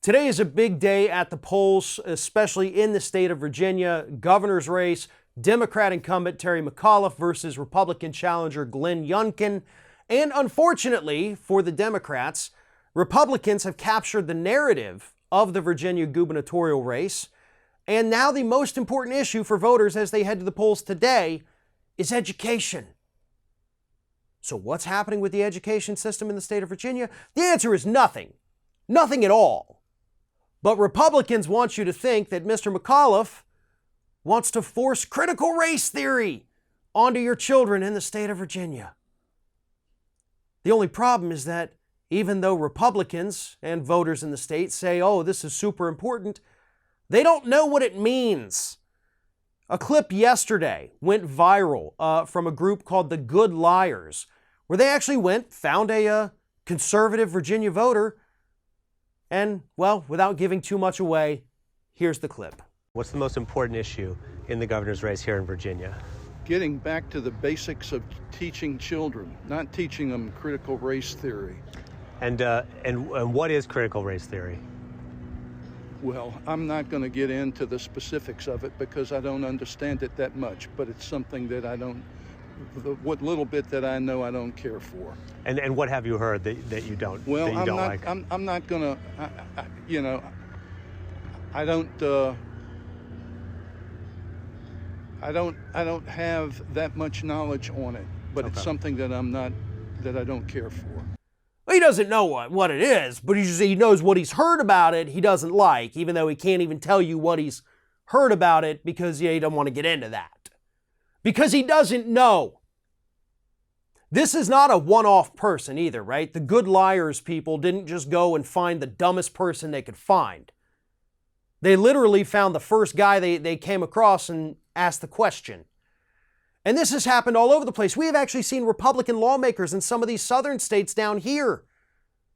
Today is a big day at the polls, especially in the state of Virginia. Governor's race, Democrat incumbent Terry McAuliffe versus Republican challenger Glenn Youngkin. And unfortunately for the Democrats, Republicans have captured the narrative of the Virginia gubernatorial race. And now the most important issue for voters as they head to the polls today is education. So what's happening with the education system in the state of Virginia? The answer is nothing. Nothing at all. But Republicans want you to think that Mr. McAuliffe wants to force critical race theory onto your children in the state of Virginia. The only problem is that even though Republicans and voters in the state say, oh, this is super important, they don't know what it means. A clip yesterday went viral from a group called the Good Liars, where they actually found a conservative Virginia voter, and, well, without giving too much away, here's the clip. What's the most important issue in the governor's race here in Virginia? Getting back to the basics of teaching children, not teaching them critical race theory. And what is critical race theory? Well, I'm not going to get into the specifics of it because I don't understand it that much, but it's something that what little bit that I know I don't care for. And what have you heard that you don't, well, that you don't like? I'm not going to, I don't have that much knowledge on it, but Okay. It's something that I don't care for. Well, he doesn't know what it is, but he knows what he's heard about it he doesn't like, even though he can't even tell you what he's heard about it because he doesn't want to get into that. Because he doesn't know. This is not a one-off person either, right? The Good Liars people didn't just go and find the dumbest person they could find. They literally found the first guy they came across and asked the question. And this has happened all over the place. We have actually seen Republican lawmakers in some of these southern states down here,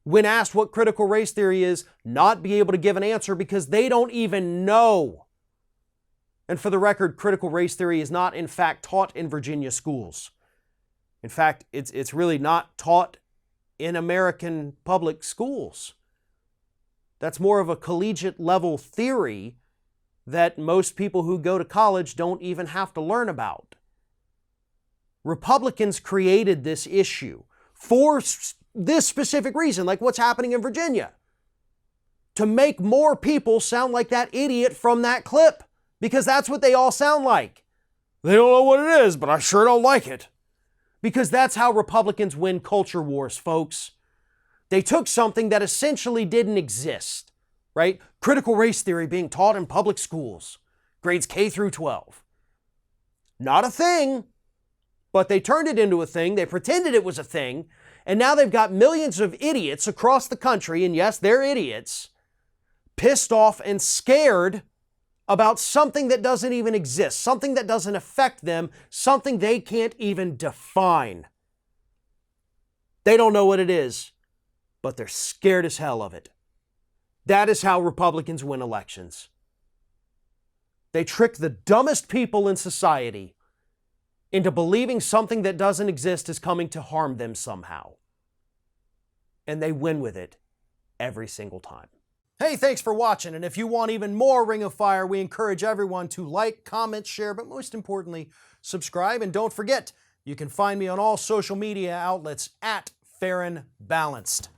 when asked what critical race theory is, not be able to give an answer because they don't even know. And for the record, critical race theory is not, in fact, taught in Virginia schools. In fact, it's really not taught in American public schools. That's more of a collegiate level theory that most people who go to college don't even have to learn about. Republicans created this issue for this specific reason, like what's happening in Virginia, to make more people sound like that idiot from that clip, because that's what they all sound like. They don't know what it is, but I sure don't like it. Because that's how Republicans win culture wars, folks. They took something that essentially didn't exist, right? Critical race theory being taught in public schools, grades K through 12. Not a thing. But they turned it into a thing, they pretended it was a thing, and now they've got millions of idiots across the country, and yes, they're idiots, pissed off and scared about something that doesn't even exist, something that doesn't affect them, something they can't even define. They don't know what it is, but they're scared as hell of it. That is how Republicans win elections. They trick the dumbest people in society into believing something that doesn't exist is coming to harm them somehow. And they win with it every single time. Hey, thanks for watching. And if you want even more Ring of Fire, we encourage everyone to like, comment, share, but most importantly, subscribe. And don't forget, you can find me on all social media outlets at Fair and Balanced.